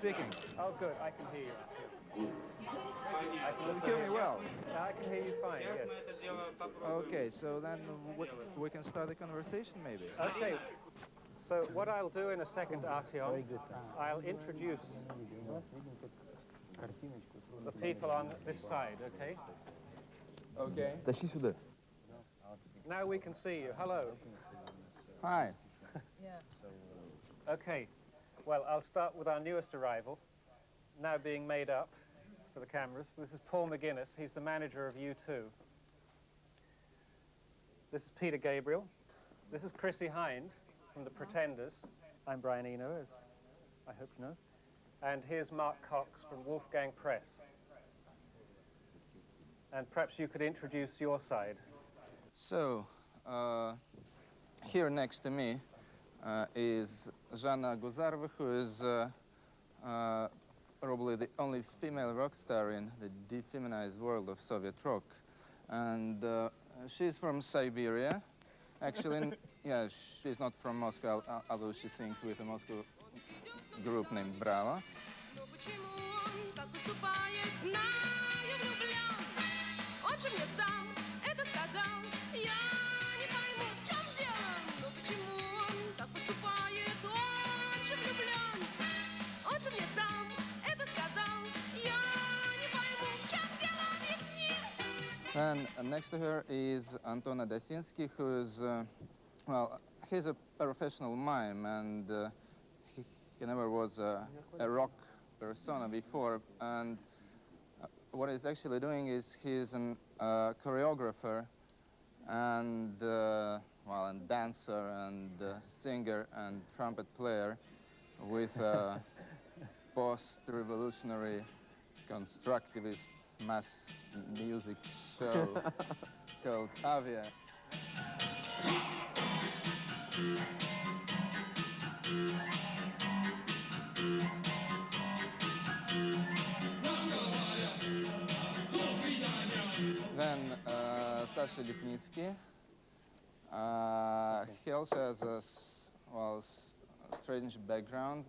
speaking. Oh, good. I can hear you. I can You hear me well? Yeah, I can hear you fine, yes. Okay, so then we can start the conversation maybe. Okay. So what I'll do in a second, Artyom, I'll introduce the people on this side, okay? Okay. Тащи сюда. Now we can see you. Hello. Hi. Yeah. Okay. Well, I'll start with our newest arrival, now being made up for the cameras. This is Paul McGuinness. He's the manager of U2. This is Peter Gabriel. This is Chrissy Hind from the Pretenders. I'm Brian Eno, as I hope you know. And here's Mark Cox from Wolfgang Press. And perhaps you could introduce your side. So, here next to me is Zhanna Guzarova, who is probably the only female rock star in the defeminized world of Soviet rock. And she's from Siberia. Actually, yeah, she's not from Moscow, although she sings with a Moscow group named Bravo. And next to her is Antona Dasinsky, who is, well, he's a professional mime, and he never was a rock persona before. And what he's actually doing is he's a choreographer and, well, and dancer and singer and trumpet player with a post-revolutionary constructivist mass music show called Avia. Then Sasha Lipnitsky. He also has a strange background.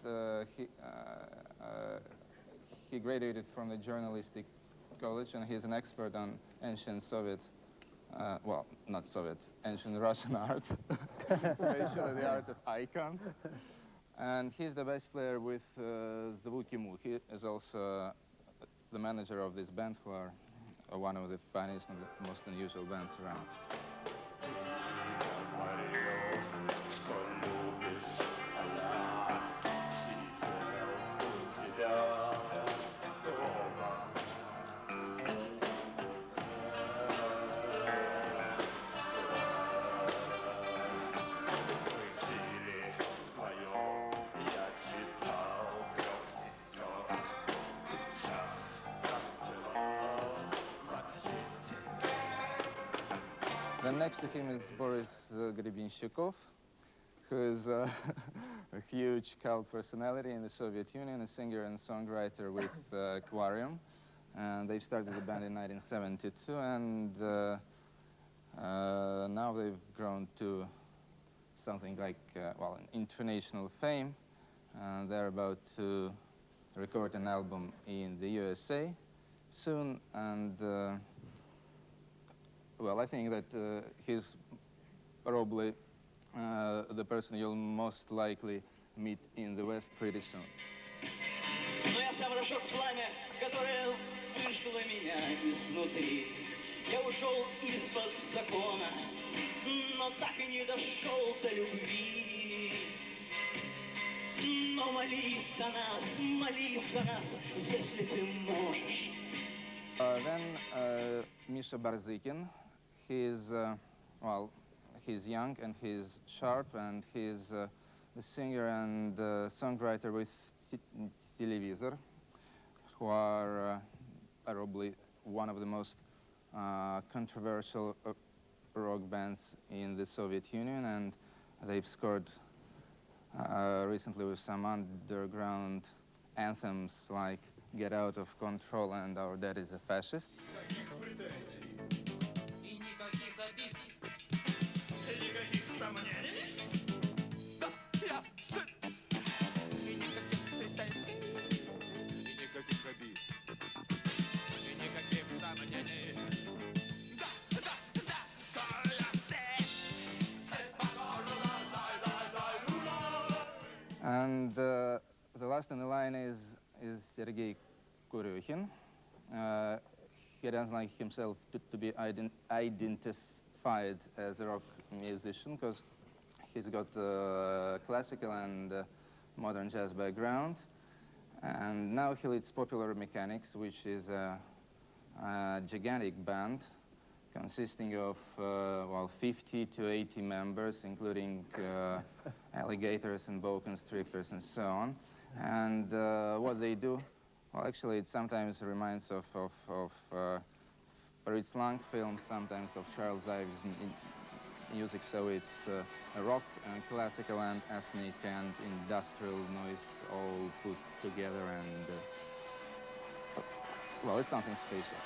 He graduated from the journalistic college, and he's an expert on ancient Soviet, well, not Soviet, ancient Russian art, especially the art of icon. And he's the bass player with Zvuki Mu. He is also the manager of this band, who are one of the funniest and the most unusual bands around. Then next to him is Boris Grebenshchikov, who is a huge cult personality in the Soviet Union, a singer and songwriter with Aquarium. And they started the band in 1972, and now they've grown to something like, well, an international fame. They're about to record an album in the USA soon, and well, I think that he's probably the person you'll most likely meet in the West pretty soon. Но я сам рожок пламя, которое выжгло меня изнутри. Я ушел из-под закона, но так и не дошел до любви. Но молись о нас, если ты можешь. Then Misha Barzykin. He's, well, he's young and he's sharp, and he's the singer and songwriter with Televizor, who are probably one of the most controversial rock bands in the Soviet Union, and they've scored recently with some underground anthems like Get Out of Control and Our Dad is a Fascist. And the last in the line is Sergei Kuryukhin. He doesn't like himself to be identified as a rock musician because he's got classical and modern jazz background. And now he leads Popular Mechanics, which is a gigantic band consisting of, well, 50 to 80 members, including alligators and boa constrictors and so on. And what they do, well, actually, it sometimes reminds of Fritz Lang films, sometimes of Charles Ives music. So it's rock, classical, and ethnic and industrial noise all put together, and well, it's something special.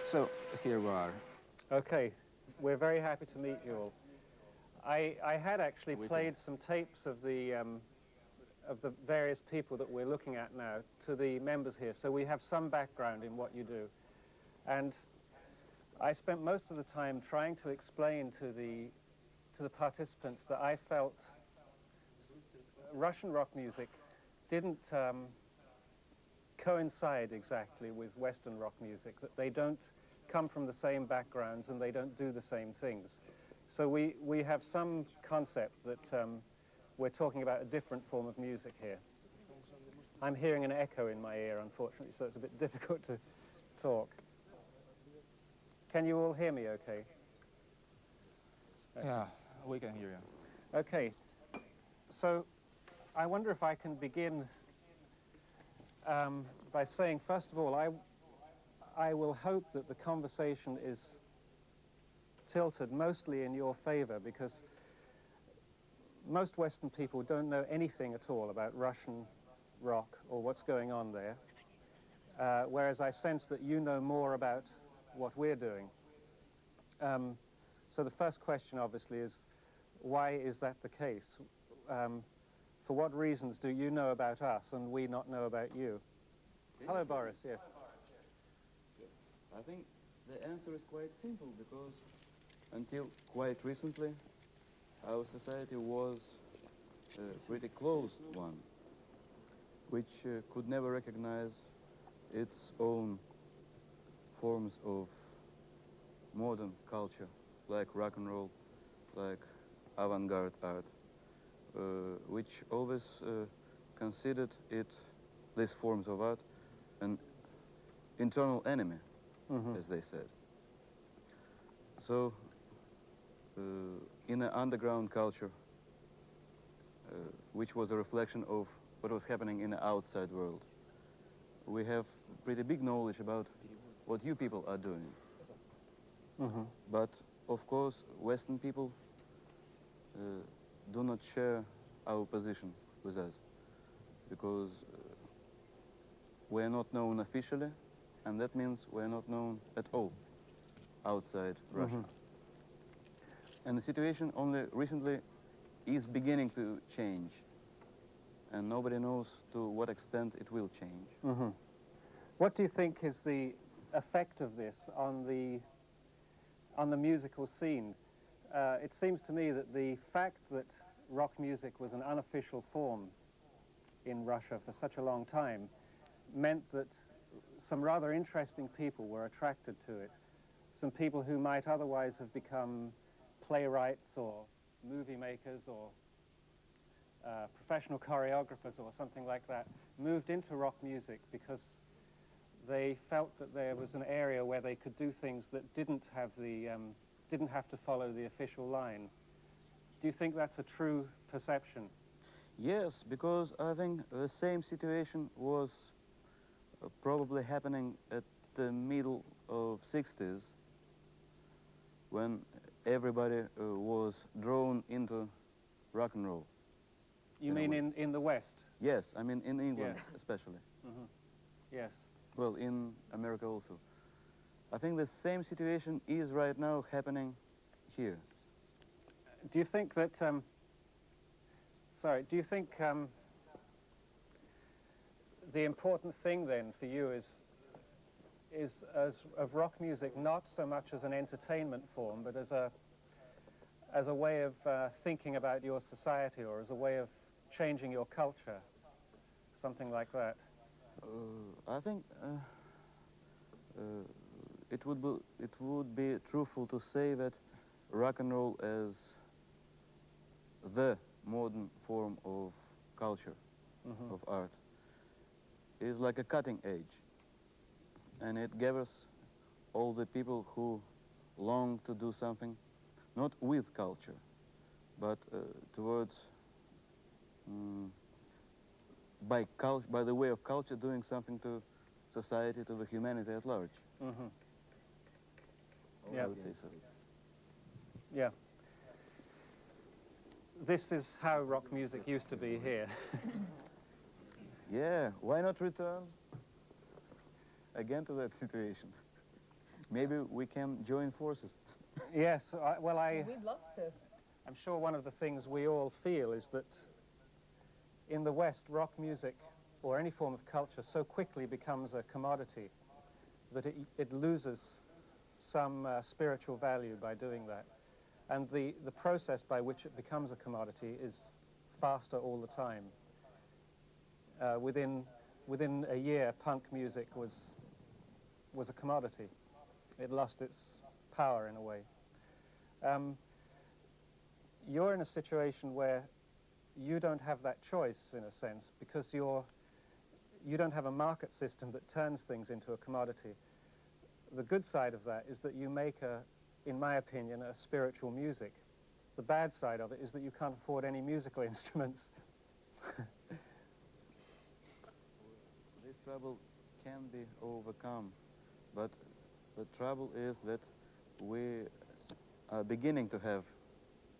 So here we are. Okay, we're very happy to meet you all. I had actually played some tapes of the various people that we're looking at now to the members here, so we have some background in what you do. And I spent most of the time trying to explain to the participants that I felt Russian rock music didn't coincide exactly with Western rock music, that they don't come from the same backgrounds and they don't do the same things. So we have some concept that we're talking about a different form of music here. I'm hearing an echo in my ear, unfortunately, so it's a bit difficult to talk. Can you all hear me okay? Yeah, we can hear you. Okay, so I wonder if I can begin by saying, first of all, I will hope that the conversation is tilted mostly in your favor, because most Western people don't know anything at all about Russian rock or what's going on there, whereas I sense that you know more about what we're doing. So the first question, obviously, is why is that the case? For what reasons do you know about us and we not know about you? Hello, Boris, yes. I think the answer is quite simple, because until quite recently, our society was a pretty closed one, which could never recognize its own forms of modern culture, like rock and roll, like avant-garde art, which always considered these forms of art, an internal enemy, as they said. So, in an underground culture, which was a reflection of what was happening in the outside world, we have pretty big knowledge about what you people are doing. But, of course, Western people do not share our position with us, because we are not known officially, and that means we are not known at all outside Russia. And the situation only recently is beginning to change, and nobody knows to what extent it will change. What do you think is the effect of this on the musical scene? It seems to me that the fact that rock music was an unofficial form in Russia for such a long time meant that some rather interesting people were attracted to it. Some people who might otherwise have become playwrights or movie makers or professional choreographers or something like that moved into rock music because they felt that there was an area where they could do things that didn't have to follow the official line. Do you think that's a true perception? Yes, because I think the same situation was probably happening at the middle of 60s, when everybody was drawn into rock and roll. You mean in the West? Yes, I mean in England, Yes. especially. Yes. Well, in America also. I think the same situation is right now happening here. Do you think that, do you think the important thing then for you is of rock music not so much as an entertainment form, but as a way of thinking about your society, or as a way of changing your culture, something like that? I think it would be truthful to say that rock and roll is the modern form of culture, of art, is like a cutting edge, and it gathers all the people who long to do something, not with culture, but towards, by the way of culture, doing something to society, to the humanity at large. Yeah. I would say so. Yeah. This is how rock music used to be here. Yeah, why not return again to that situation? Maybe we can join forces. Yes, We'd love to. I'm sure one of the things we all feel is that in the West, rock music, or any form of culture, so quickly becomes a commodity that it loses some spiritual value by doing that. And the process by which it becomes a commodity is faster all the time. Within a year, punk music was a commodity. It lost its power in a way. You're in a situation where you don't have that choice, in a sense, because you don't have a market system that turns things into a commodity. The good side of that is that you make in my opinion, a spiritual music. The bad side of it is that you can't afford any musical instruments. This trouble can be overcome, but the trouble is that we are beginning to have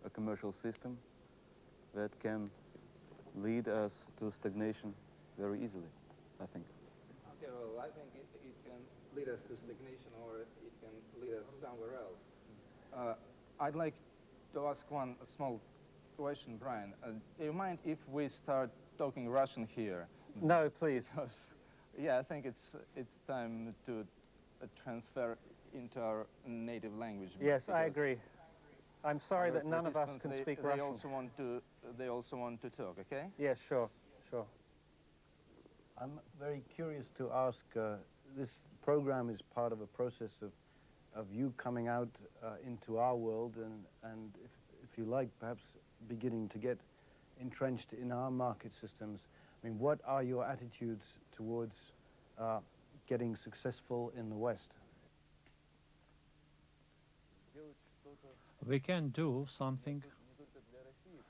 a commercial system that can lead us to stagnation very easily, I think. Okay, well, I think it can lead us to stagnation, or it can lead us somewhere else. I'd like to ask one small question, Brian. Do you mind if we start talking Russian here? No, please. Because, yeah, I think it's time to transfer into our native language. Yes, I agree. I'm sorry that none of us can speak Russian. They also want to talk, okay? Yes, sure, sure. I'm very curious to ask, this program is part of a process of you coming out into our world and if you like, perhaps beginning to get entrenched in our market systems. I mean, what are your attitudes towards getting successful in the West? We can do something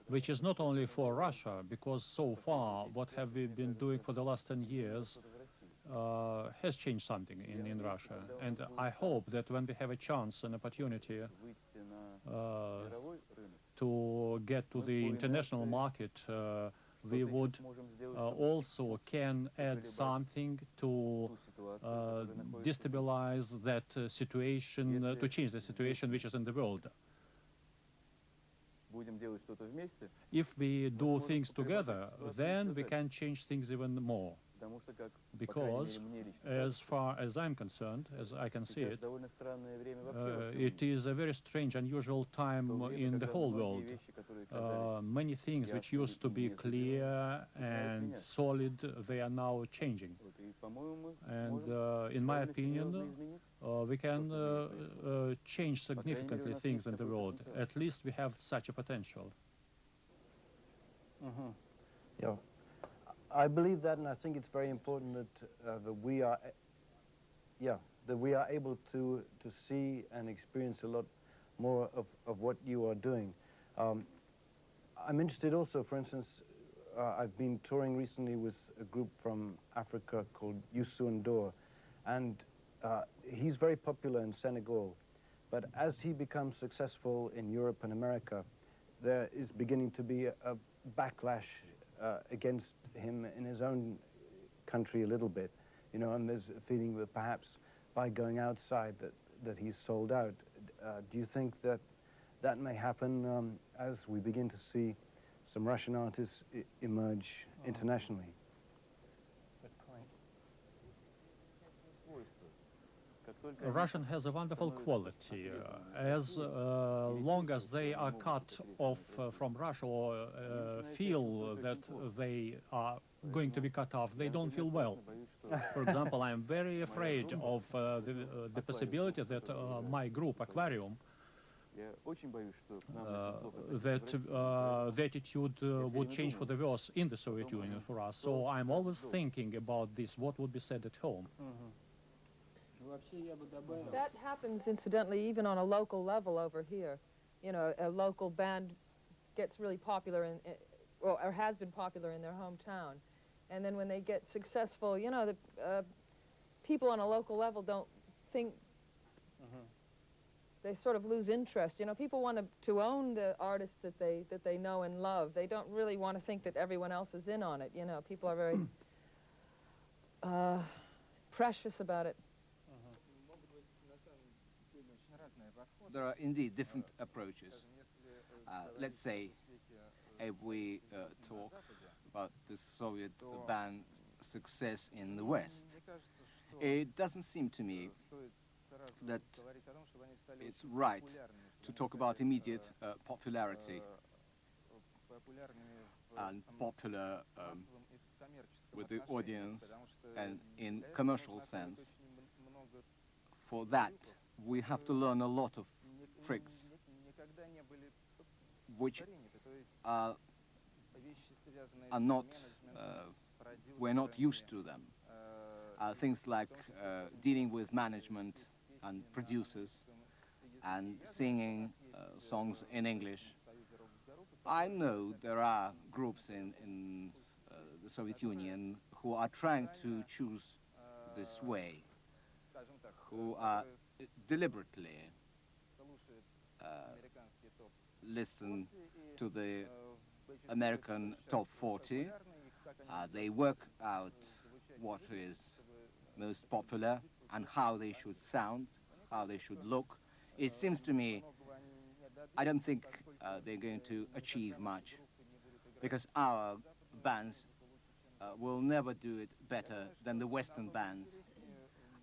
which is not only for Russia, because so far what have we been doing for the last 10 years has changed something in Russia. And I hope that when we have a chance and opportunity to get to the international market, we would also can add something to destabilize that situation, to change the situation which is in the world. If we do things together, then we can change things even more. Because as far as I'm concerned, as I can see it, it is a very strange, unusual time in the whole world. Many things which used to be clear and solid, they are now changing. And in my opinion, we can change significantly things in the world. At least we have such a potential. Yeah. I believe that, and I think it's very important that we are, that we are able to see and experience a lot more of what you are doing. I'm interested also, for instance, I've been touring recently with a group from Africa called Youssou N'Dour, and he's very popular in Senegal. But as he becomes successful in Europe and America, there is beginning to be a backlash against him in his own country a little bit, you know, and there's a feeling that perhaps by going outside that he's sold out. Do you think that that may happen as we begin to see some Russian artists emerge internationally? Good point. Russian has a wonderful quality. As long as they are cut off from Russia or feel that they are going to be cut off, they don't feel well. For example, I'm very afraid of the possibility that my group, Aquarium, that the attitude would change for the worse in the Soviet Union for us. So I'm always thinking about this, what would be said at home. That happens, incidentally, even on a local level over here. You know, a local band gets really popular or has been popular in their hometown. And then when they get successful, you know, the people on a local level don't think, they sort of lose interest. You know, people want to own the artists that they know and love. They don't really want to think that everyone else is in on it. You know, people are very precious about it. There are indeed different approaches. Let's say if we talk about the Soviet band's success in the West, it doesn't seem to me that it's right to talk about immediate popularity and popular with the audience and in commercial sense. For that, we have to learn a lot of tricks which are not, we're not used to them. Things like dealing with management and producers and singing songs in English. I know there are groups in the Soviet Union who are trying to choose this way, who are deliberately listen to the American top 40. They work out what is most popular and how they should sound, how they should look. It seems to me, I don't think they're going to achieve much, because our bands will never do it better than the Western bands.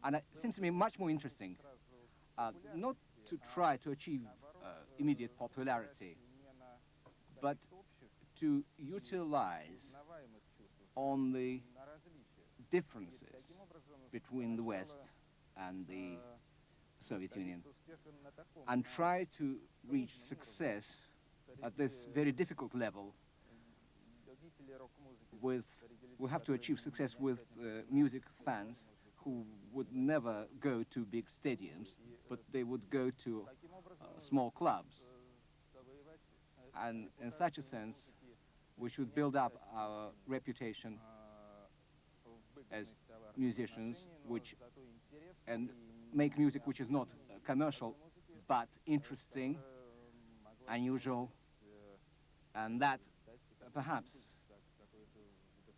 And it seems to me much more interesting not to try to achieve immediate popularity, but to utilize on the differences between the West and the Soviet Union and try to reach success at this very difficult level. We have to achieve success with music fans who would never go to big stadiums, but they would go to small clubs. And in such a sense, we should build up our reputation as musicians, and make music which is not commercial, but interesting, unusual, and that perhaps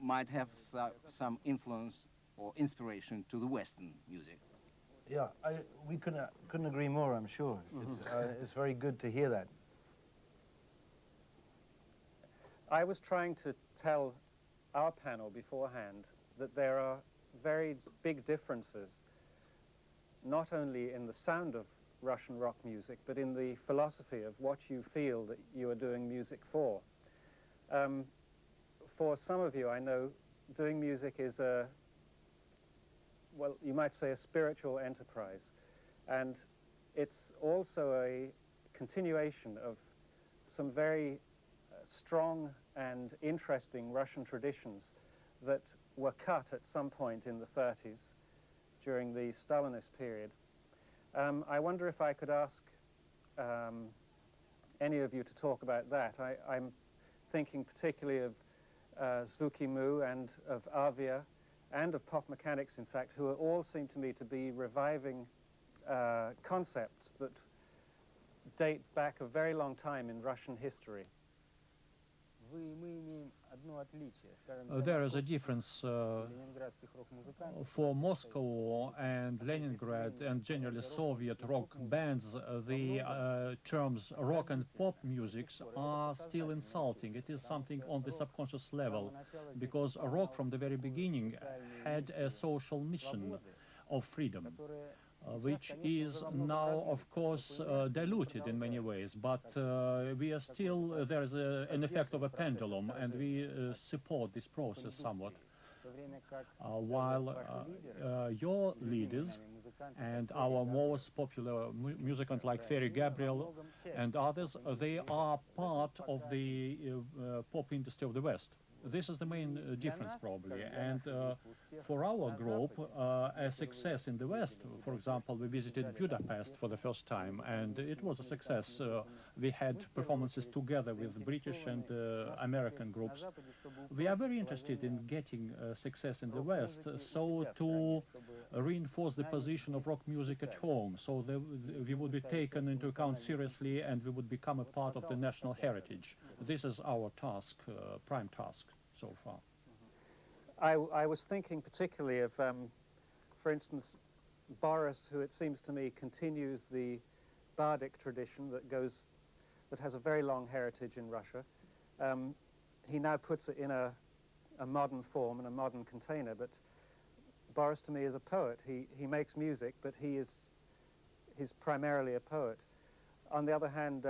might have some influence or inspiration to the Western music. Yeah, we couldn't agree more, I'm sure. It's very good to hear that. I was trying to tell our panel beforehand that there are very big differences, not only in the sound of Russian rock music, but in the philosophy of what you feel that you are doing music for. For some of you, I know, doing music is well, you might say a spiritual enterprise. And it's also a continuation of some very strong and interesting Russian traditions that were cut at some point in the 30s during the Stalinist period. I wonder if I could ask any of you to talk about that. I'm thinking particularly of Zvuky Mu and of Avia and of Pop Mechanics, in fact, who all seem to me to be reviving concepts that date back a very long time in Russian history. Мы имеем одну there is a difference for Moscow and Leningrad and generally Soviet rock bands. The terms rock and pop musics are still insulting. It is something on the subconscious level, because rock from the very beginning had a social mission of freedom, which is now, of course, diluted in many ways, but we are still, there is an effect of a pendulum, and we support this process somewhat. While your leaders and our most popular musicians like Ferry Gabriel and others, they are part of the pop industry of the West. This is the main difference, probably. And for our group, a success in the West, for example, we visited Budapest for the first time, and it was a success. We had performances together with British and American groups. We are very interested in getting success in the West, so to reinforce the position of rock music at home, so that we would be taken into account seriously and we would become a part of the national heritage. This is our task, prime task so far. I was thinking particularly of, for instance, Boris, who it seems to me continues the bardic tradition that has a very long heritage in Russia. He now puts it in a modern form, in a modern container, but Boris to me is a poet. He makes music, but he's primarily a poet. On the other hand,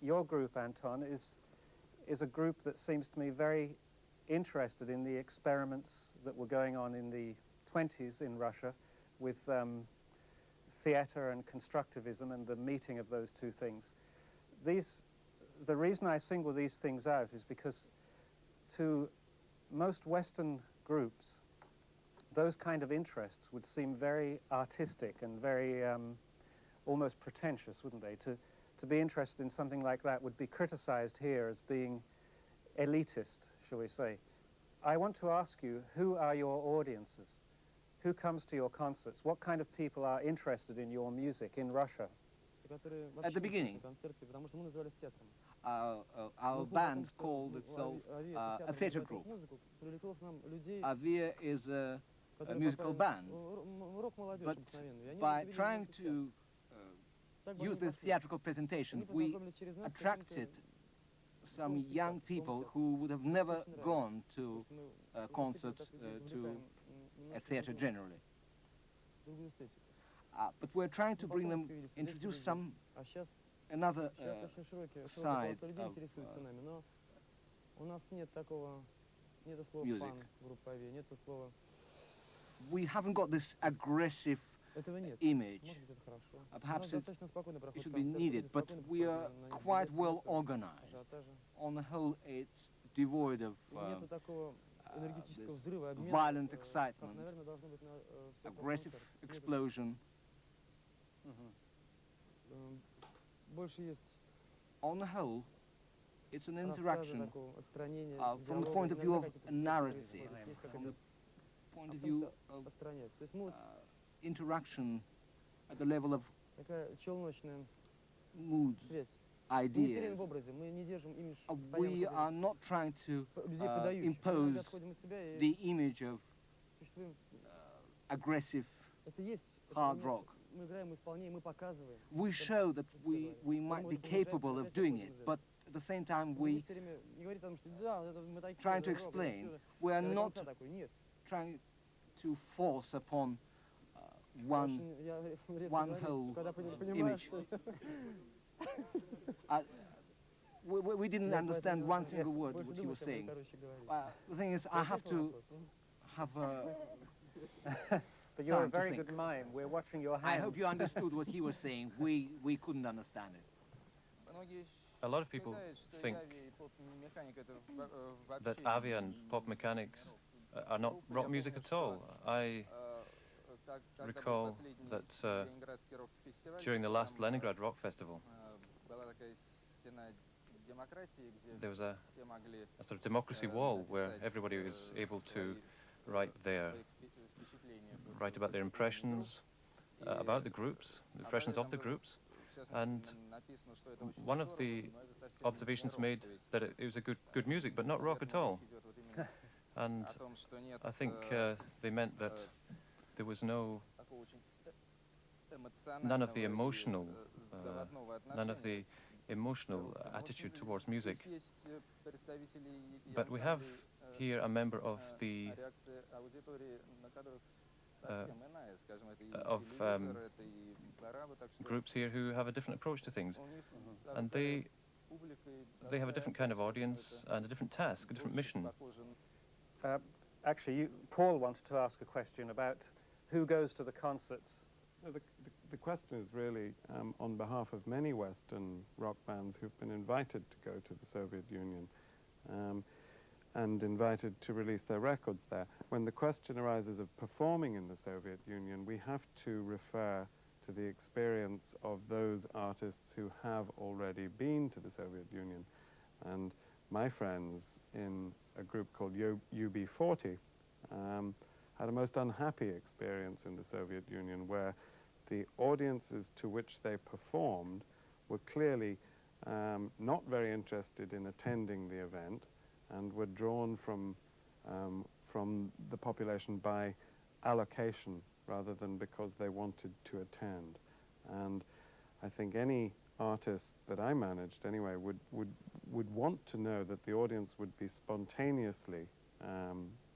your group, Anton, is a group that seems to me very interested in the experiments that were going on in the 20s in Russia with theater and constructivism and the meeting of those two things. The reason I single these things out is because to most Western groups, those kind of interests would seem very artistic and very almost pretentious, wouldn't they? To be interested in something like that would be criticized here as being elitist, shall we say. I want to ask you, who are your audiences? Who comes to your concerts? What kind of people are interested in your music in Russia? At the beginning, our band called itself a theater group. Avia is a musical band, but by trying to use this theatrical presentation, we attracted some young people who would have never gone to a concert, to a theater generally. But we're trying to bring them, introduce another side of music. We haven't got this aggressive image. Perhaps it should be needed, but we are quite well organized. On the whole, it's devoid of this violent excitement, aggressive explosion. On the whole, it's an interaction from the point of view of a narrative, from the point of view of interaction at the level of moods, ideas. We are not trying to impose the image of aggressive hard rock. We show that we might be capable of doing it, but at the same time we trying to explain we are not trying to force upon one whole image. We didn't understand one single word what he was saying. The thing is, I have to have a But you're a very good mime. We're watching your hands. I hope you understood what he was saying. We couldn't understand it. A lot of people think that avia and pop mechanics are not rock music at all. I recall that during the last Leningrad Rock Festival, there was a sort of democracy wall where everybody was able to write about their impressions about the groups, the impressions of the groups. And one of the observations made that it was a good music, but not rock at all. And I think they meant that there was none of the emotional attitude towards music. But we have here a member of the groups here who have a different approach to things, and they have a different kind of audience and a different task, a different mission. Actually, Paul wanted to ask a question about who goes to the concerts. The question is really on behalf of many Western rock bands who've been invited to go to the Soviet Union and invited to release their records there. When the question arises of performing in the Soviet Union, we have to refer to the experience of those artists who have already been to the Soviet Union. And my friends in a group called UB40 had a most unhappy experience in the Soviet Union, where the audiences to which they performed were clearly not very interested in attending the event and were drawn from the population by allocation rather than because they wanted to attend. And I think any artist that I managed anyway would want to know that the audience would be spontaneously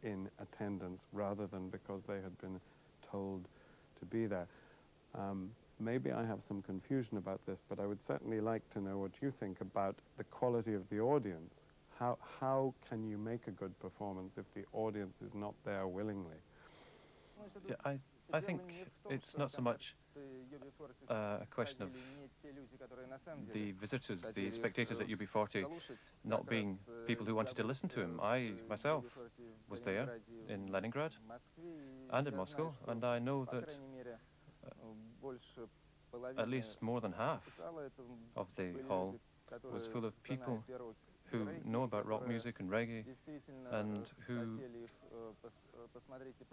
in attendance rather than because they had been told to be there. Maybe I have some confusion about this, but I would certainly like to know what you think about the quality of the audience. How can you make a good performance if the audience is not there willingly? Yeah, I think it's not so much a question of the visitors, the spectators at UB40 not being people who wanted to listen to him. I myself was there in Leningrad and in Moscow, and I know that at least more than half of the hall was full of people who know about rock music and reggae and who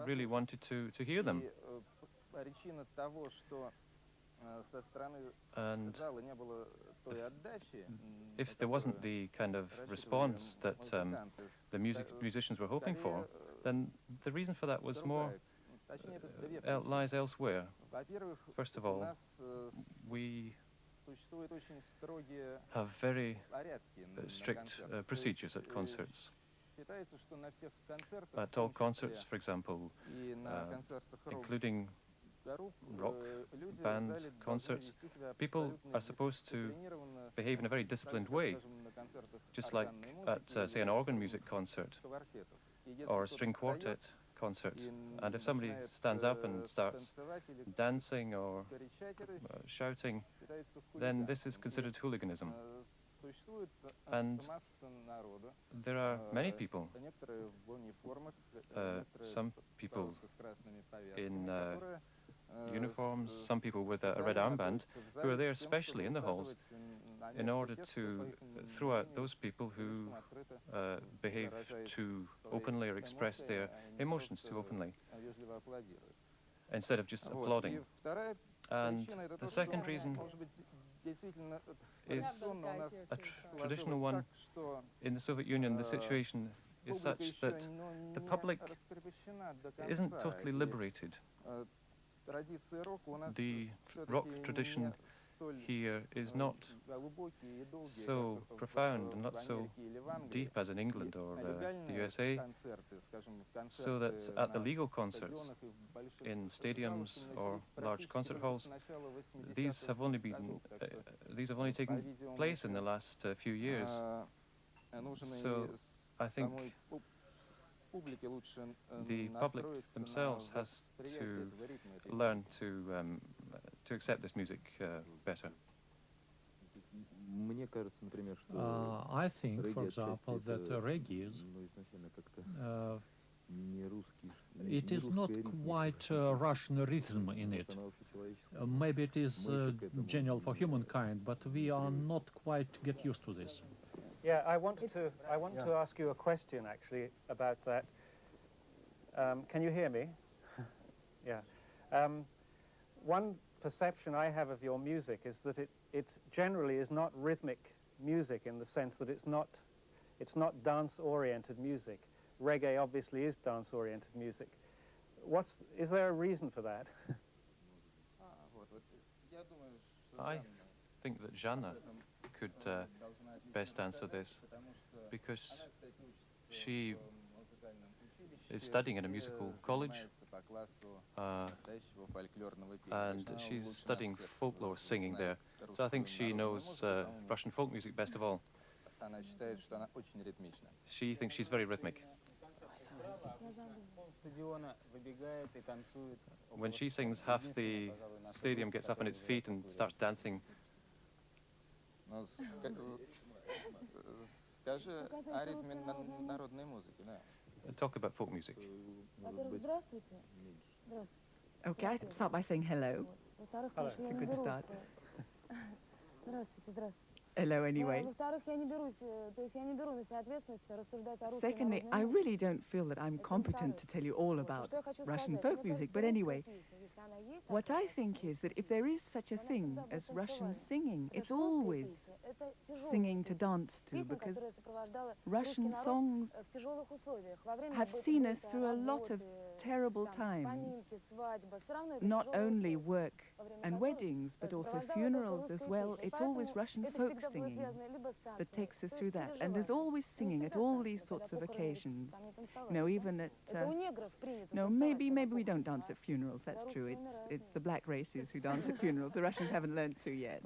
really wanted to hear them. And if there wasn't the kind of response that the musicians were hoping for, then the reason for that was more lies elsewhere. First of all, we have very strict procedures at concerts. At all concerts, for example, including rock band concerts, people are supposed to behave in a very disciplined way, just like at, say, an organ music concert or a string quartet concert. And if somebody stands up and starts dancing or shouting, then this is considered hooliganism. And there are many people, some people in uniforms, some people with a red armband, who are there especially in the halls in order to throw out those people who behave too openly or express their emotions too openly, instead of just applauding. And the second reason is a traditional one. In the Soviet Union, the situation is such that the public isn't totally liberated. The rock tradition here is not so profound and not so deep as in England or the USA, so that at the legal concerts in stadiums or large concert halls, these have only taken place in the last few years. So I think the public themselves has to learn to accept this music better. I think, for example, that reggae it is not quite Russian rhythm in it. Maybe it is genial for humankind, but we are not quite get used to this. Yeah, I want to ask you a question actually about that. Can you hear me? Yeah. One perception I have of your music is that it generally is not rhythmic music in the sense that it's not dance-oriented music. Reggae obviously is dance-oriented music. Is there a reason for that? I think that Jana could best answer this, because she is studying in a musical college, and she's studying folklore singing there. So I think she knows Russian folk music best of all. She thinks she's very rhythmic. When she sings, half the stadium gets up on its feet and starts dancing. Talk about folk music. Okay, I start by saying hello. Hello. It's a good start. Hello, anyway. Secondly, I really don't feel that I'm competent to tell you all about Russian folk music, but anyway, what I think is that if there is such a thing as Russian singing, it's always singing to dance to, because Russian songs have seen us through a lot of terrible times, not only work and weddings, but also funerals as well. It's always Russian folk singing that takes us through that. And there's always singing at all these sorts of occasions. You know, even at, no, maybe we don't dance at funerals, that's true. It's the black races who dance at funerals. The Russians haven't learnt to yet.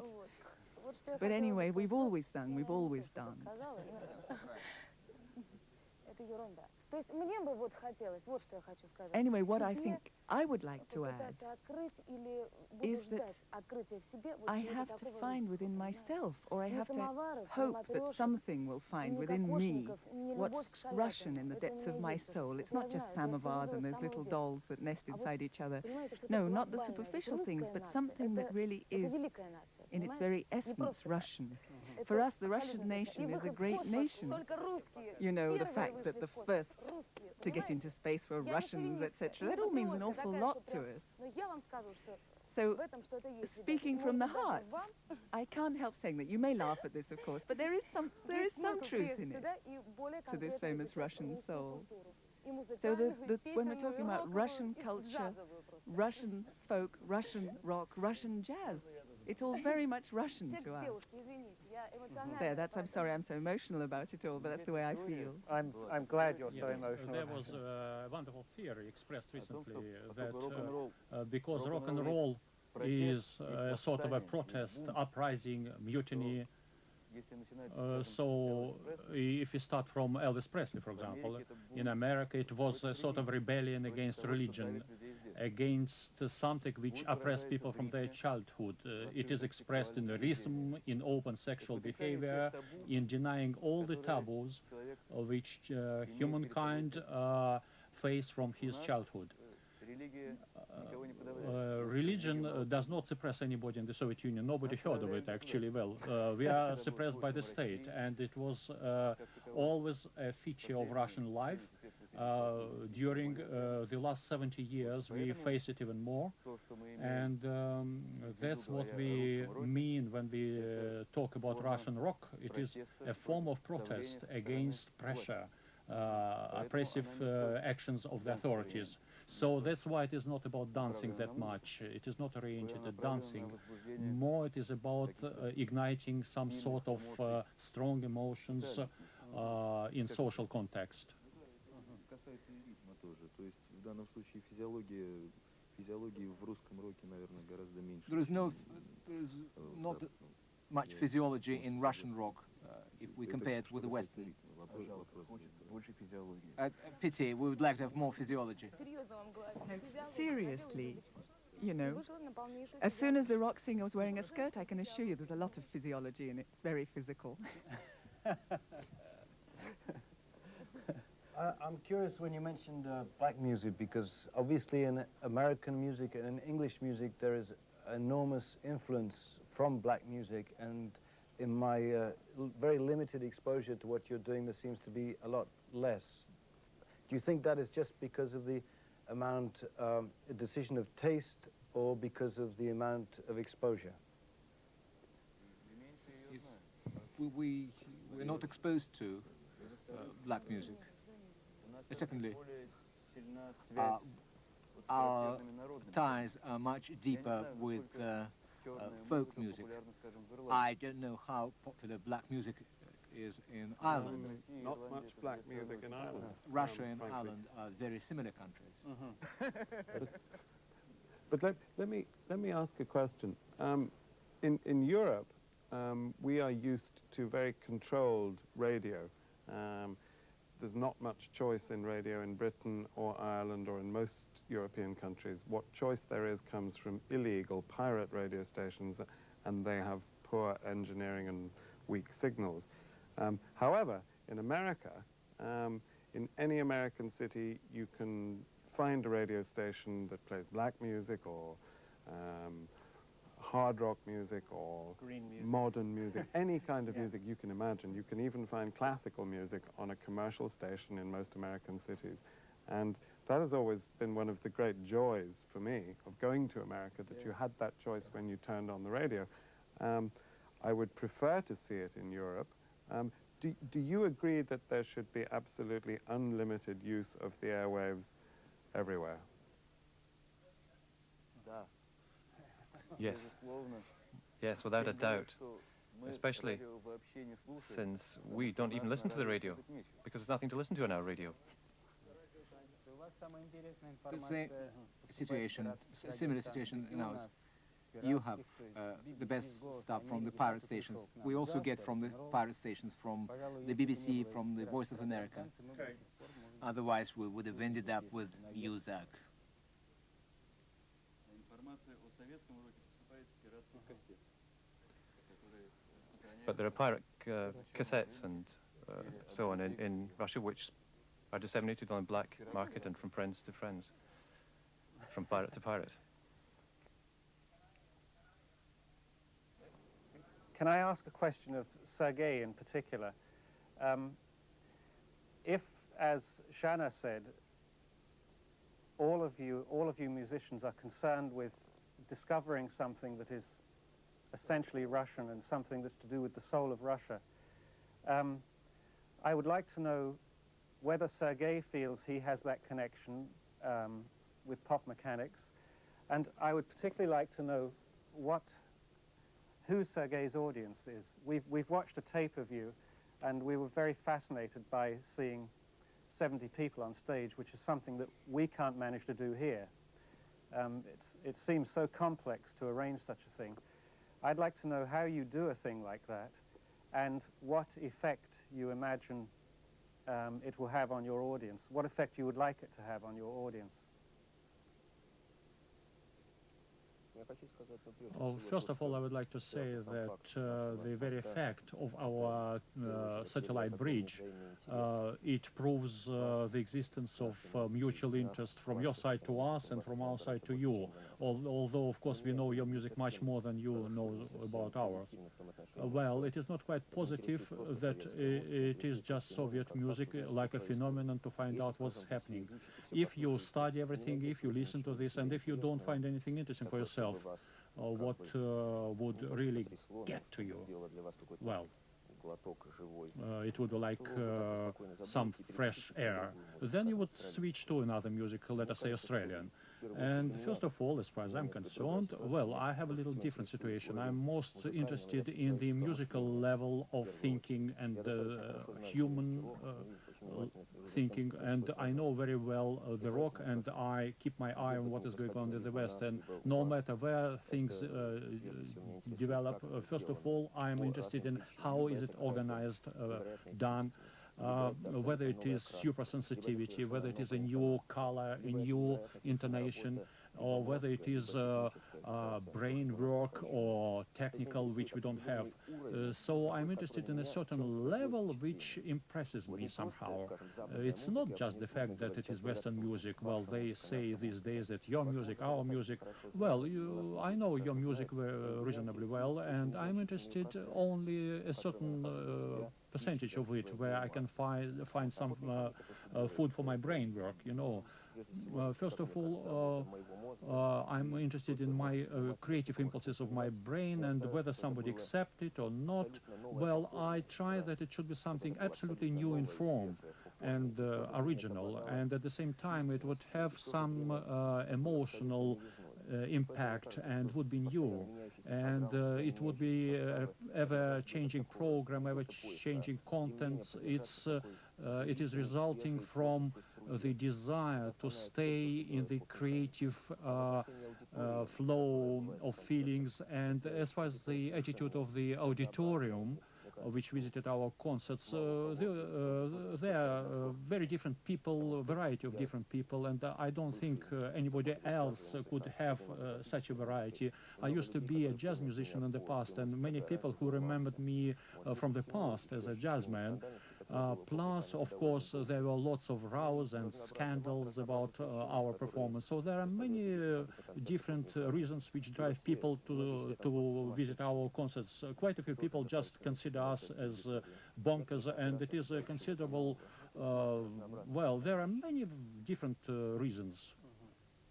But anyway, we've always sung, we've always danced. Anyway, what I think I would like to add is that I have to find within myself, or I have to hope that something will find within me what's Russian in the depths of my soul. It's not just samovars and those little dolls that nest inside each other. No, not the superficial things, but something that really is, in its very essence, Russian. For us, the Russian nation is a great nation. You know, the fact that the first to get into space were Russians, etc. That all means an awful lot to us. So, speaking from the heart, I can't help saying that. You may laugh at this, of course, but there is some truth in it, to this famous Russian soul. So when we're talking about Russian culture, Russian folk, Russian rock, Russian jazz, it's all very much Russian to us. There, I'm sorry I'm so emotional about it all, but that's the way I feel. I'm glad you're so emotional. There was a wonderful theory expressed recently that because rock and roll is sort of a protest, uprising, mutiny. So if you start from Elvis Presley, for example, in America it was a sort of rebellion against religion, against something which oppressed people from their childhood. It is expressed in the rhythm, in open sexual behavior, in denying all the taboos which humankind face from his childhood. Religion does not suppress anybody in the Soviet Union. Nobody heard of it, actually. Well, we are suppressed by the state, and it was always a feature of Russian life. During the last 70 years, we face it even more, and that's what we mean when we talk about Russian rock. It is a form of protest against pressure, oppressive actions of the authorities. So that's why it is not about dancing that much. It is not oriented at dancing. More it is about igniting some sort of strong emotions in social context. There is not much physiology in Russian rock if we compare it with the Western. Pity, we would like to have more physiology. No, seriously, you know, as soon as the rock singer was wearing a skirt, I can assure you there's a lot of physiology in it. It's very physical. I'm curious when you mentioned black music, because obviously in American music and in English music there is enormous influence from black music, and in my very limited exposure to what you're doing, there seems to be a lot less. Do you think that is just because of the amount, a decision of taste, or because of the amount of exposure? We're not exposed to black music. Secondly, our ties are much deeper with folk music. I don't know how popular black music is in Ireland. Not much black music in Ireland. Russia and frankly. Ireland are very similar countries. But let me ask a question. In Europe, we are used to very controlled radio. There's not much choice in radio in Britain or Ireland or in most European countries. What choice there is comes from illegal pirate radio stations, and they have poor engineering and weak signals. However, in America, in any American city, you can find a radio station that plays black music or hard rock music or modern music, any kind of music you can imagine. You can even find classical music on a commercial station in most American cities. And that has always been one of the great joys for me of going to America, that you had that choice when you turned on the radio. I would prefer to see it in Europe. Do you agree that there should be absolutely unlimited use of the airwaves everywhere? Yes. Yes, without a doubt. Especially since we don't even listen to the radio, because there's nothing to listen to on our radio. The same situation, similar situation in ours. You have the best stuff from the pirate stations. We also get from the pirate stations, from the BBC, from the Voice of America. Otherwise, we would have ended up with UZAC. But there are pirate cassettes and so on in Russia, which are disseminated on the black market and from friends to friends, from pirate to pirate. Can I ask a question of Sergei in particular? If, as Shana said, all of you musicians are concerned with discovering something that is essentially Russian and something that's to do with the soul of Russia, I would like to know whether Sergei feels he has that connection with pop mechanics, and I would particularly like to know who Sergei's audience is. We've watched a tape of you, and we were very fascinated by seeing 70 people on stage, which is something that we can't manage to do here. It seems so complex to arrange such a thing. I'd like to know how you do a thing like that, and what effect you imagine it will have on your audience, what effect you would like it to have on your audience. First of all, I would like to say that the very fact of our satellite bridge, it proves the existence of mutual interest from your side to us and from our side to you. Although, of course, we know your music much more than you know about ours. Well, it is not quite positive that it is just Soviet music, like a phenomenon, to find out what's happening. If you study everything, if you listen to this, and if you don't find anything interesting for yourself, what would really get to you? Well, it would be like some fresh air. Then you would switch to another music, let us say Australian. And first of all, as far as I'm concerned, well, I have a little different situation. I'm most interested in the musical level of thinking and human thinking, and I know very well the rock, and I keep my eye on what is going on in the West, and no matter where things develop, first of all, I'm interested in how is it organized, done, whether it is super sensitivity, whether it is a new color, a new intonation, or whether it is brain work or technical, which we don't have. So I'm interested in a certain level which impresses me somehow. It's not just the fact that it is Western music. Well, they say these days that your music, our music. Well, I know your music reasonably well, and I'm interested only a certain percentage of it, where I can find some food for my brain work, you know. First of all, I'm interested in my creative impulses of my brain, and whether somebody accepts it or not, well, I try that it should be something absolutely new in form and original, and at the same time it would have some emotional impact and would be new, and it would be ever-changing program, ever-changing content. It is resulting from the desire to stay in the creative flow of feelings, and as far as the attitude of the auditorium which visited our concerts, there are very different people, a variety of different people, and I don't think anybody else could have such a variety. I used to be a jazz musician in the past, and many people who remembered me from the past as a jazzman. Plus, of course, there were lots of rows and scandals about our performance. So there are many different reasons which drive people to visit our concerts. Quite a few people just consider us as bonkers, and it is a considerable, well, there are many different reasons.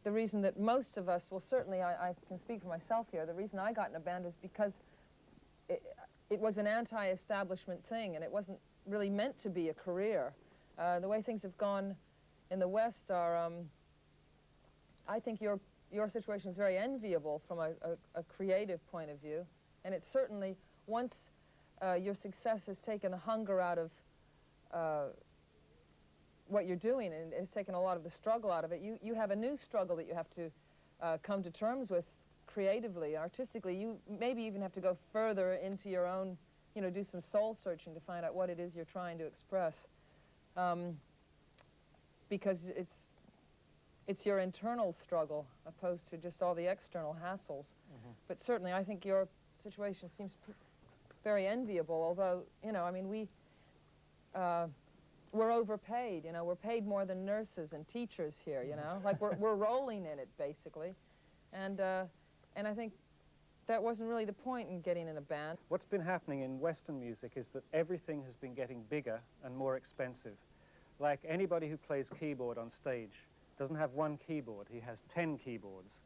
The reason that most of us, well, certainly I can speak for myself here, the reason I got in a band was because it was an anti-establishment thing, and it wasn't really meant to be a career. The way things have gone in the West are, I think your situation is very enviable from a creative point of view, and it's certainly, once your success has taken the hunger out of what you're doing, and it's taken a lot of the struggle out of it, you have a new struggle that you have to come to terms with creatively, artistically. You maybe even have to go further into your own, you know, do some soul searching to find out what it is you're trying to express, because it's your internal struggle opposed to just all the external hassles. But certainly I think your situation seems very enviable, although, you know, I mean, we're overpaid, you know, we're paid more than nurses and teachers here, you know, like we're rolling in it basically, and I think that wasn't really the point in getting in a band. What's been happening in Western music is that everything has been getting bigger and more expensive. Like anybody who plays keyboard on stage doesn't have one keyboard, he has 10 keyboards.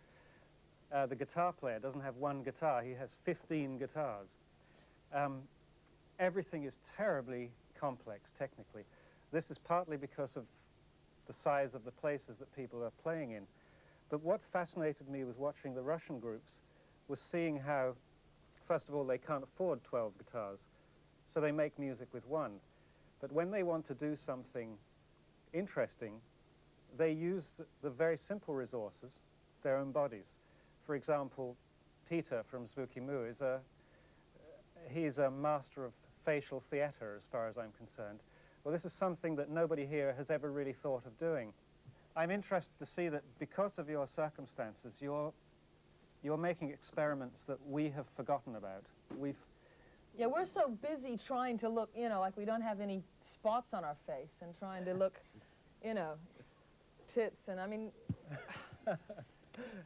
The guitar player doesn't have one guitar, he has 15 guitars. Everything is terribly complex technically. This is partly because of the size of the places that people are playing in. But what fascinated me was watching the Russian groups was seeing how, first of all, they can't afford 12 guitars, so they make music with one. But when they want to do something interesting, they use the very simple resources, their own bodies. For example, Peter from Zvuky Mu he's a master of facial theater, as far as I'm concerned. Well, this is something that nobody here has ever really thought of doing. I'm interested to see that because of your circumstances, you're making experiments that we have forgotten about. Yeah, we're so busy trying to look, you know, like we don't have any spots on our face, and trying to look, you know, tits, and I mean,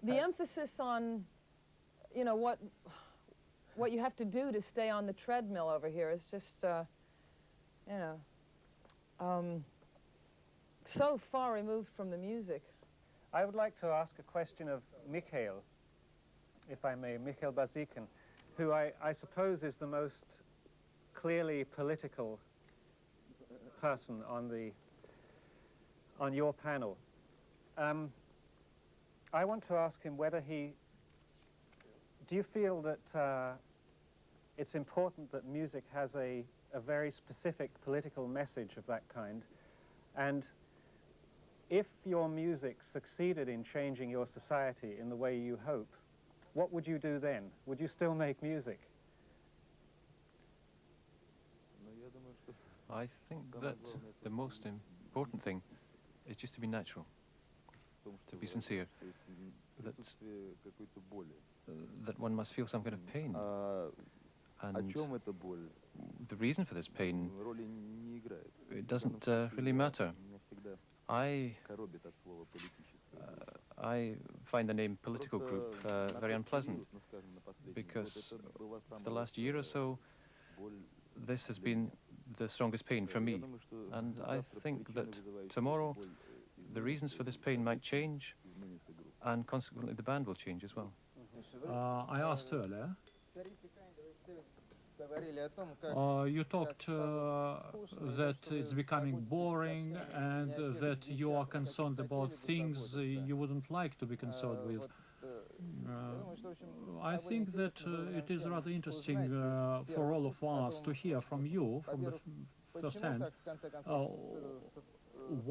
the emphasis on, you know, what you have to do to stay on the treadmill over here is just, you know, so far removed from the music. I would like to ask a question of Mikhail, if I may, Mikhail Bazikin, who I suppose is the most clearly political person on your panel. I want to ask him whether do you feel that it's important that music has a very specific political message of that kind, and if your music succeeded in changing your society in the way you hope, what would you do then? Would you still make music? I think that the most important thing is just to be natural, to be sincere, that one must feel some kind of pain. And the reason for this pain, it doesn't really matter. I find the name political group very unpleasant, because for the last year or so, this has been the strongest pain for me. And I think that tomorrow the reasons for this pain might change, and consequently the band will change as well. I asked earlier, you talked that it's becoming boring and that you are concerned about things you wouldn't like to be concerned with. I think that it is rather interesting for all of us to hear from you, from the first hand.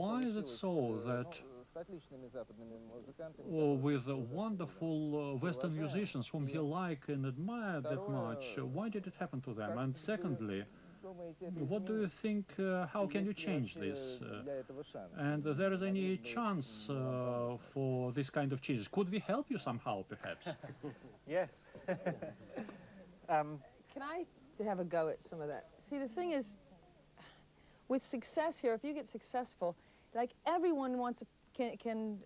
Why is it so that with wonderful Western musicians whom he liked and admired that much, why did it happen to them? And secondly, what do you think, how can you change this? And there is any chance for this kind of changes? Could we help you somehow, perhaps? Yes. Can I have a go at some of that? See, the thing is, with success here, if you get successful, like everyone can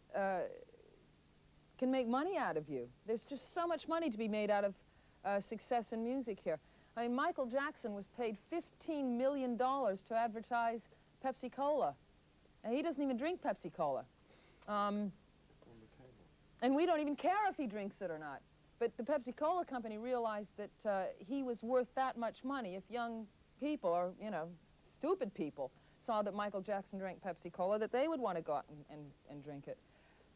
make money out of you. There's just so much money to be made out of success in music here. I mean, Michael Jackson was paid $15 million to advertise Pepsi-Cola. And he doesn't even drink Pepsi-Cola. And we don't even care if he drinks it or not. But the Pepsi-Cola company realized that he was worth that much money if young people, or, you know, stupid people, saw that Michael Jackson drank Pepsi-Cola, that they would want to go out and drink it.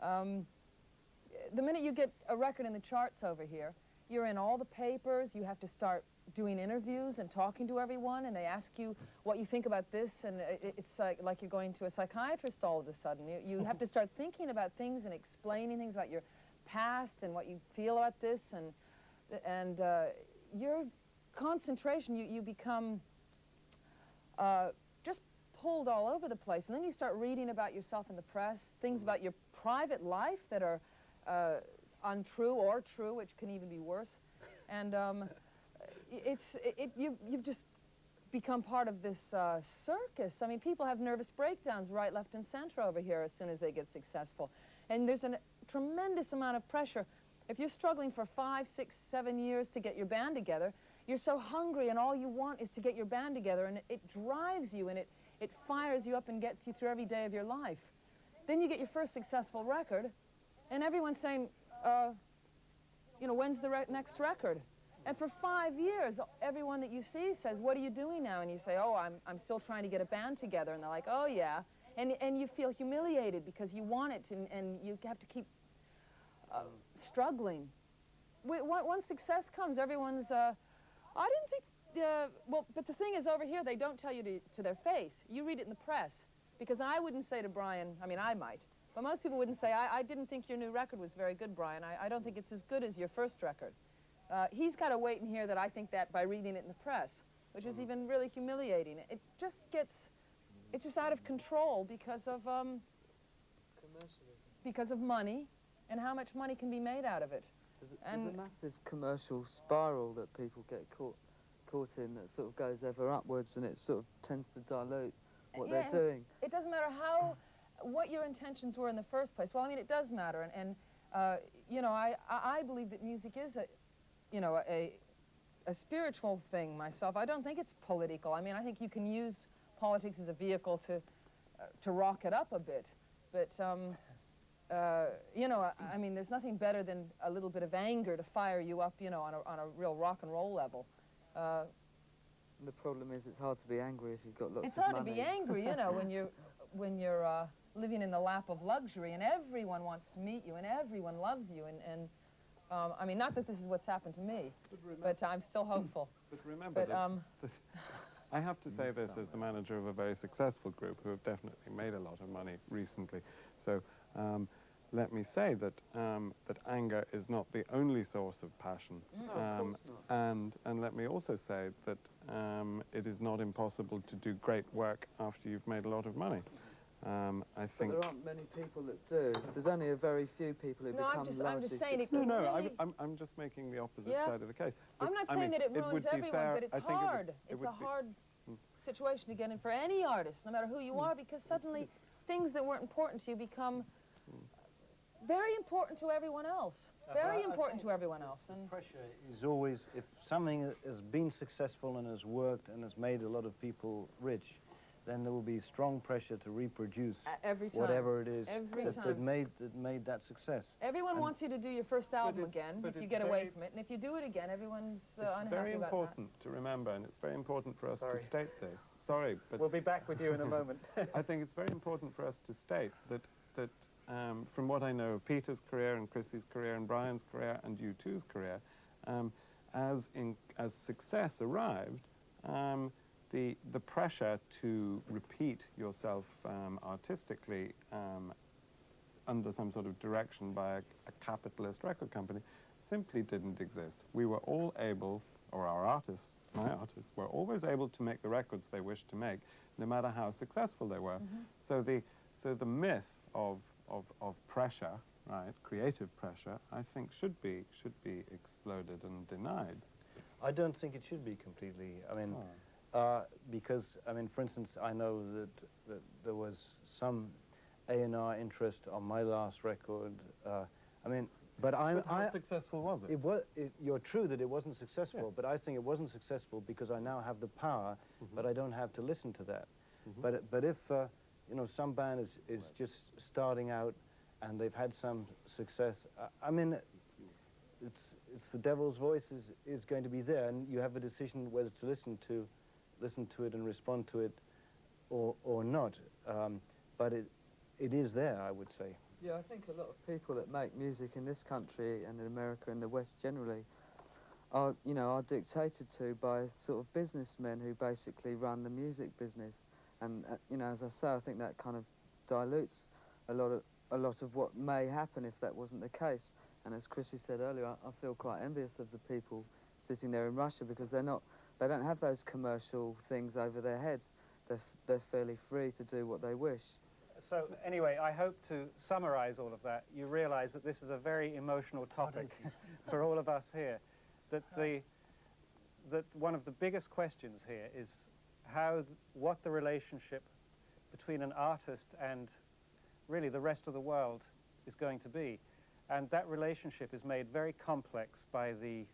The minute you get a record in the charts over here, you're in all the papers, you have to start doing interviews and talking to everyone, and they ask you what you think about this, and it's like you're going to a psychiatrist all of a sudden. You have to start thinking about things and explaining things about your past and what you feel about this, and your concentration, you become just pulled all over the place, and then you start reading about yourself in the press, things about your private life that are untrue or true, which can even be worse, and you've just become part of this circus. I mean, people have nervous breakdowns right, left, and center over here as soon as they get successful, and there's a tremendous amount of pressure. If you're struggling for 5, 6, 7 years to get your band together, you're so hungry, and all you want is to get your band together, and it drives you, and it fires you up and gets you through every day of your life. Then you get your first successful record, and everyone's saying, you know, when's the next record? And for 5 years, everyone that you see says, what are you doing now? And you say, oh, I'm still trying to get a band together. And they're like, oh, yeah. And you feel humiliated because you want it, and you have to keep struggling. Once success comes, everyone's, I didn't think, well, but the thing is, over here, they don't tell you to their face. You read it in the press. Because I wouldn't say to Brian, I mean, I might, but most people wouldn't say, I didn't think your new record was very good, Brian. I don't think it's as good as your first record. He's got to wait and hear that I think that by reading it in the press, which is even really humiliating. It just gets, it's just out of control because of money and how much money can be made out of it. There's a massive commercial spiral that people get caught in that sort of goes ever upwards, and it sort of tends to dilute what they're doing. It doesn't matter what your intentions were in the first place. Well, I mean, it does matter, and you know, I believe that music is a spiritual thing myself. I don't think it's political. I mean, I think you can use politics as a vehicle to rock it up a bit, but you know, I mean, there's nothing better than a little bit of anger to fire you up, you know, on a real rock and roll level. The problem is, it's hard to be angry if you've got lots of money. It's hard to be angry, you know, when you're living in the lap of luxury, and everyone wants to meet you, and everyone loves you, and I mean, not that this is what's happened to me, but I'm still hopeful. But remember that I have to say this as the manager of a very successful group who have definitely made a lot of money recently. So let me say that that anger is not the only source of passion, and let me also say that it is not impossible to do great work after you've made a lot of money. I think. But there aren't many people that do. There's only a very few people who become largely I'm just saying successful. I'm just making the opposite side of the case. But, I'm not saying that it ruins everyone, but it's hard. It's a hard situation to get in for any artist, no matter who you are, because suddenly things that weren't important to you become very important to everyone else. Very important to everyone else. And pressure is always, if something has been successful and has worked and has made a lot of people rich, then there will be strong pressure to reproduce every time. whatever it is that made that success. Everyone wants you to do your first album again if you get away from it, and if you do it again, everyone's unhappy about that. It's very important to remember, and it's very important for us to state this. Sorry, but we'll be back with you in a moment. I think it's very important for us to state that from what I know of Peter's career and Chrissy's career and Brian's career and U2's career, as success arrived, the pressure to repeat yourself artistically under some sort of direction by a capitalist record company simply didn't exist. We were all able, or our artists, my artists, were always able to make the records they wished to make, no matter how successful they were. So the myth of pressure, right, creative pressure, I think should be exploded and denied. I don't think it should be completely. I mean, because I mean, for instance, I know that there was some A&R interest on my last record. I mean, but how successful was it? You're true that it wasn't successful, but I think it wasn't successful because I now have the power, but I don't have to listen to that. But if you know, some band is just starting out and they've had some success, I mean, it's the devil's voice is going to be there, and you have a decision whether to listen to it and respond to it or not. But it is there, I would say. Yeah, I think a lot of people that make music in this country and in America and the West generally are dictated to by sort of businessmen who basically run the music business. And as I say, I think that kind of dilutes a lot of what may happen if that wasn't the case. And as Chrissy said earlier, I feel quite envious of the people sitting there in Russia because they don't have those commercial things over their heads. They're fairly free to do what they wish. So anyway, I hope to summarize all of that. You realize that this is a very emotional topic for all of us here. That one of the biggest questions here is what the relationship between an artist and really the rest of the world is going to be. And that relationship is made very complex by the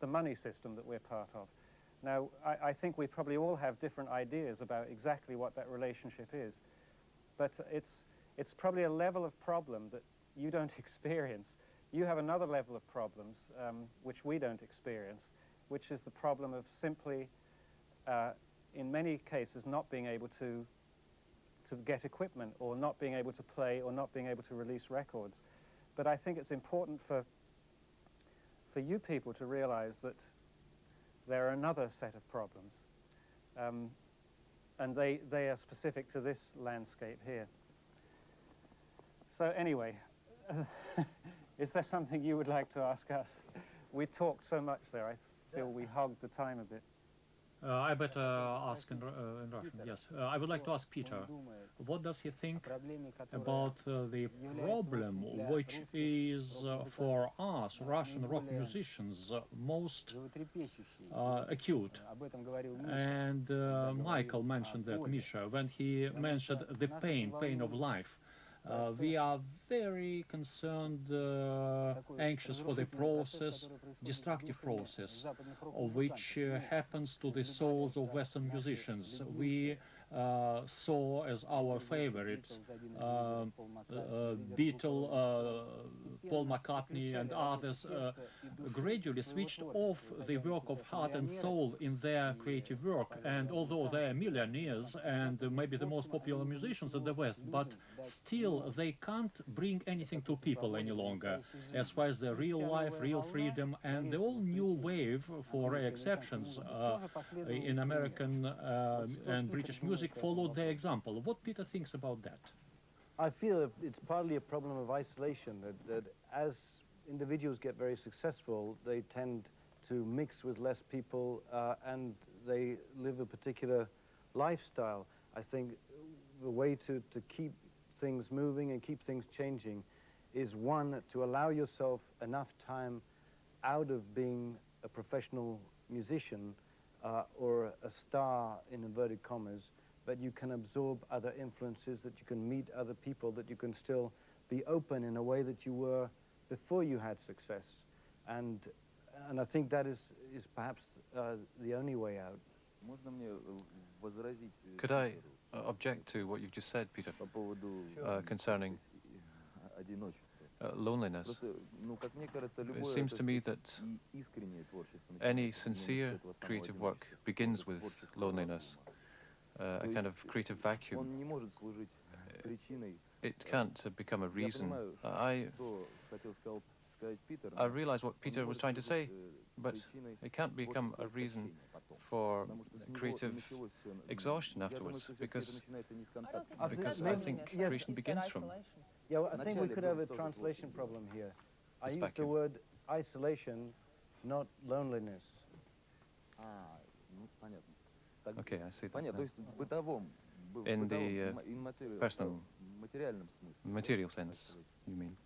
money system that we're part of. Now, I think we probably all have different ideas about exactly what that relationship is. But it's probably a level of problem that you don't experience. You have another level of problems which we don't experience, which is the problem of simply, in many cases, not being able to get equipment, or not being able to play, or not being able to release records. But I think it's important for you people to realize that there are another set of problems. And they are specific to this landscape here. So anyway, is there something you would like to ask us? We talked so much there, I feel we hogged the time a bit. I better ask in Russian, yes. I would like to ask Peter, what does he think about the problem which is for us, Russian rock musicians, most acute? And Michael mentioned that, Misha, when he mentioned the pain of life. We are very concerned, anxious for the process, destructive process, which happens to the souls of Western musicians. We saw as our favorites Beatle, Paul McCartney and others gradually switched off the work of heart and soul in their creative work. And although they are millionaires and maybe the most popular musicians in the West, but still they can't bring anything to people any longer as far as the real life, real freedom, and the whole new wave, for rare exceptions, in American and British music followed their example. What Peter thinks about that? I feel it's partly a problem of isolation, that as individuals get very successful, they tend to mix with less people and they live a particular lifestyle. I think the way to keep things moving and keep things changing is, one, to allow yourself enough time out of being a professional musician or a star in inverted commas, but you can absorb other influences, that you can meet other people, that you can still be open in a way that you were before you had success. And I think that is perhaps the only way out. Could I object to what you've just said, Peter, concerning loneliness. It seems to me that any sincere creative work begins with loneliness, a kind of creative vacuum. It can't become a reason. I realize what Peter was trying to say, but it can't become a reason for creative exhaustion afterwards, because I think creation begins from... Yeah, well, I think we could have a translation problem here. I used the word isolation, not loneliness. Okay, I see that now. In the personal, material sense, you mean?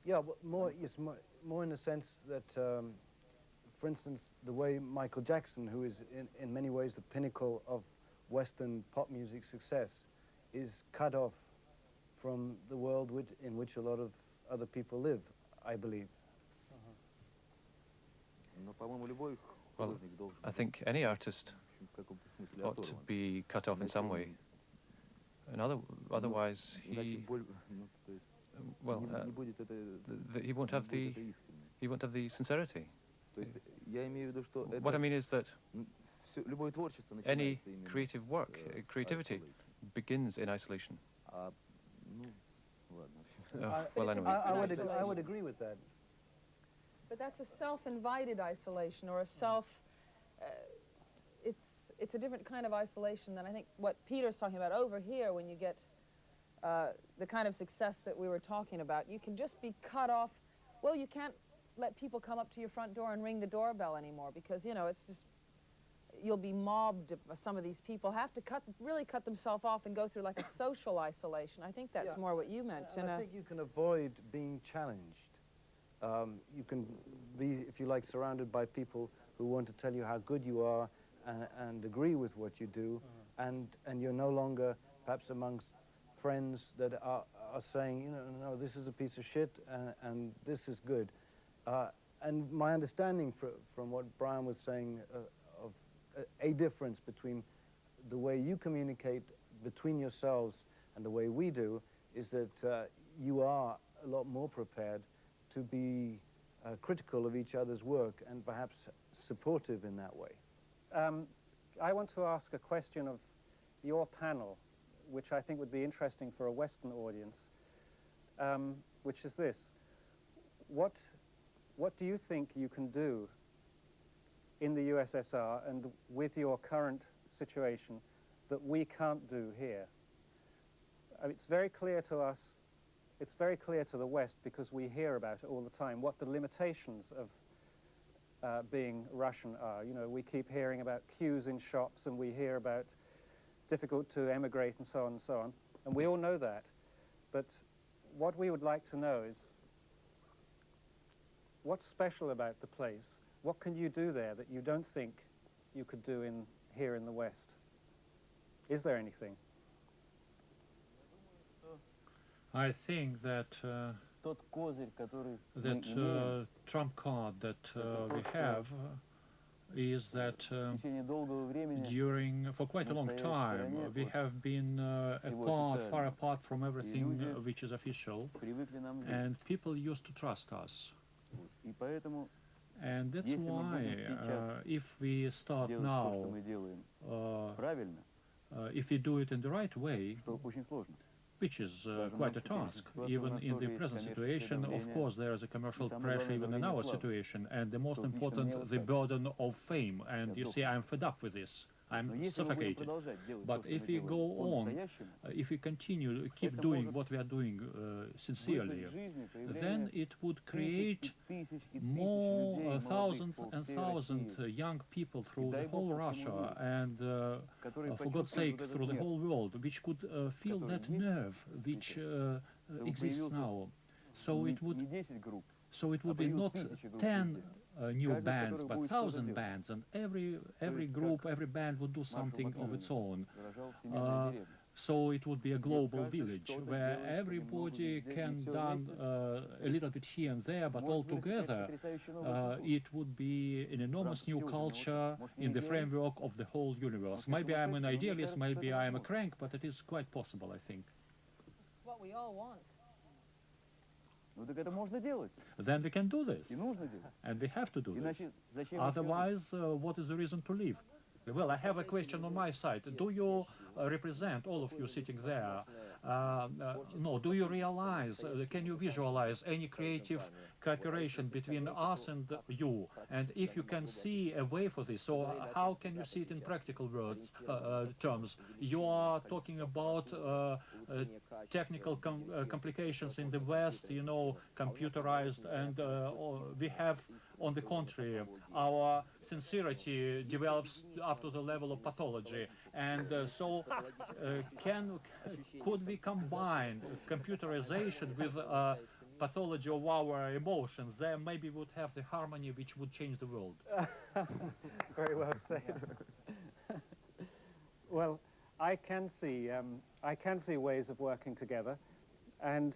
Yeah, more in the sense that, for instance, the way Michael Jackson, who is in many ways the pinnacle of Western pop music success, is cut off from the world in which a lot of other people live, I believe. Well, I think any artist ought to be cut off in some way, and otherwise he won't have the sincerity. What I mean is that any creative work, creativity, begins in isolation. Well, anyway. I would agree with that. But that's a self-invited isolation, or a it's a different kind of isolation than I think what Peter's talking about over here. When you get the kind of success that we were talking about, you can just be cut off. Well, you can't let people come up to your front door and ring the doorbell anymore, because, you know, it's just, you'll be mobbed. Some of these people have to really cut themselves off and go through like a social isolation. I think that's more what you meant. And I think you can avoid being challenged. You can be, if you like, surrounded by people who want to tell you how good you are and agree with what you do, and you're no longer perhaps amongst friends that are saying, you know, no, this is a piece of shit and this is good. And my understanding from what Brian was saying of a difference between the way you communicate between yourselves and the way we do is that you are a lot more prepared to be critical of each other's work and perhaps supportive in that way. I want to ask a question of your panel, which I think would be interesting for a Western audience, which is this. What do you think you can do in the USSR and with your current situation that we can't do here? It's very clear to us, it's very clear to the West, because we hear about it all the time, what the limitations of being Russian are. You know, we keep hearing about queues in shops, and we hear about difficult to emigrate and so on and so on, and we all know that. But what we would like to know is, what's special about the place? What can you do there that you don't think you could do here in the West? Is there anything? I think that trump card that we have is that for quite a long time we have been far apart from everything which is official, and people used to trust us. And that's why if we start now, if we do it in the right way, which is quite a task, even in the present situation. Of course, there is a commercial pressure even in our situation, and the most important, the burden of fame. And you see, I'm fed up with this. I'm suffocated. But if we go on, if we keep doing what we are doing sincerely, then it would create more thousands and thousands young people through the whole Russia, and for God's sake, through the whole world, which could feel that nerve which exists now. So it would be not 10 new bands, but 1,000 bands, and every group, every band would do something of its own. So it would be a global village where everybody can done a little bit here and there, but all together it would be an enormous new culture in the framework of the whole universe. Maybe I'm an idealist, maybe I'm a crank, but it is quite possible, I think. It's what we all want. Then we can do this, and we have to do this. Otherwise, what is the reason to live? Well, I have a question on my side. Do you represent, all of you sitting there, no, do you realize, can you visualize any creative cooperation between us and you? And if you can see a way for this, so how can you see it in practical words, terms? You are talking about technical complications in the West, you know, computerized, and we have, on the contrary, our sincerity develops up to the level of pathology. And could we combine computerization with pathology of our emotions? There maybe we would have the harmony which would change the world. Very well said. Well, I can see ways of working together, and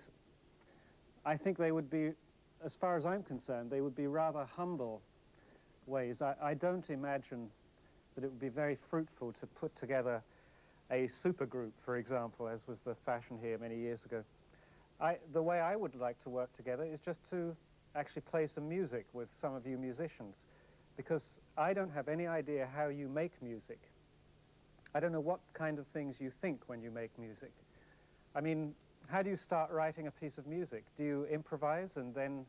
I think they would be, as far as I'm concerned, they would be rather humble ways. I don't imagine that it would be very fruitful to put together a supergroup, for example, as was the fashion here many years ago. The way I would like to work together is just to actually play some music with some of you musicians, because I don't have any idea how you make music. I don't know what kind of things you think when you make music. I mean, how do you start writing a piece of music? Do you improvise and then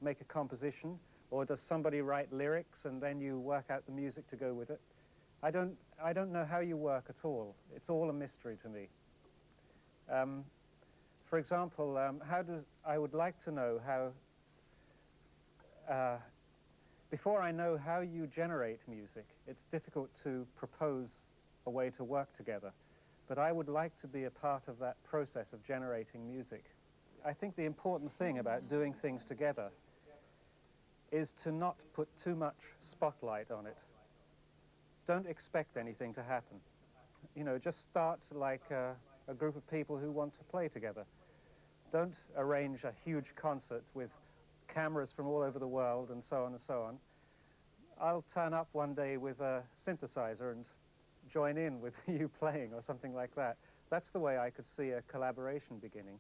make a composition? Or does somebody write lyrics and then you work out the music to go with it? I don't know how you work at all. It's all a mystery to me. For example, I would like to know how, before I know how you generate music, it's difficult to propose a way to work together. But I would like to be a part of that process of generating music. I think the important thing about doing things together is to not put too much spotlight on it. Don't expect anything to happen. You know, just start like a group of people who want to play together. Don't arrange a huge concert with cameras from all over the world and so on and so on. I'll turn up one day with a synthesizer and join in with you playing or something like that. That's the way I could see a collaboration beginning.